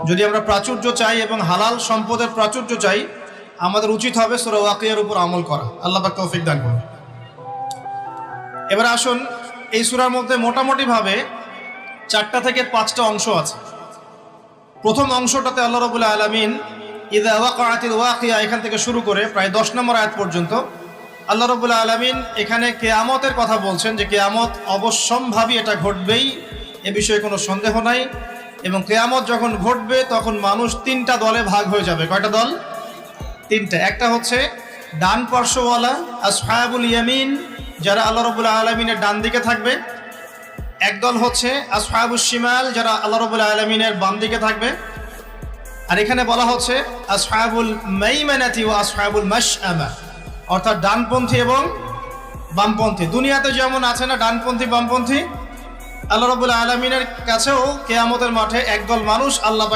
যদি আমরা প্রাচুর্য চাই এবং হালাল সম্পদের প্রাচুর্য চাই, আমাদের উচিত হবে সূরা ওয়াকিয়ার উপর আমল করা। আল্লাহ পাক তৌফিক দান করুন। এবার আসুন, এই সূরার মধ্যে মোটামুটিভাবে 4টা থেকে 5টা অংশ আছে। প্রথম অংশটাতে আল্লাহ রাব্বুল আলামিন ইযা ওয়াকাআতিল ওয়াকিয়া এখান থেকে শুরু করে প্রায় 10 নম্বর আয়াত পর্যন্ত আল্লাহ রাব্বুল আলামিন এখানে কিয়ামতের কথা বলছেন, যে কিয়ামত অবশ্যম্ভাবী, এটা ঘটবেই, এ বিষয়ে কোনো সন্দেহ নাই। এবং কিয়ামত যখন ঘটবে তখন মানুষ 3টা দলে ভাগ হয়ে যাবে। কয়টা দল? 3টা। একটা হচ্ছে ডান পার্শ্বওয়ালা আসহাবুল ইয়ামিন, যারা আল্লাহ রাব্বুল আলামিনের ডান দিকে থাকবে। একদল হচ্ছে আসহাবুশ শিমাল, যারা আল্লাহ রাব্বুল আলামিনের বাম দিকে থাকবে। আর এখানে বলা হচ্ছে আসহাবুল মাইমানাতি ওয়া আসহাবুল মাশআমা, অর্থাৎ ডানপন্থী এবং বামপন্থী। দুনিয়াতে যেমন আছে না ডানপন্থী বামপন্থী, আল্লাহ রাব্বুল আলামিনের কাছেও কিয়ামতের মাঠে একদল মানুষ আল্লাহ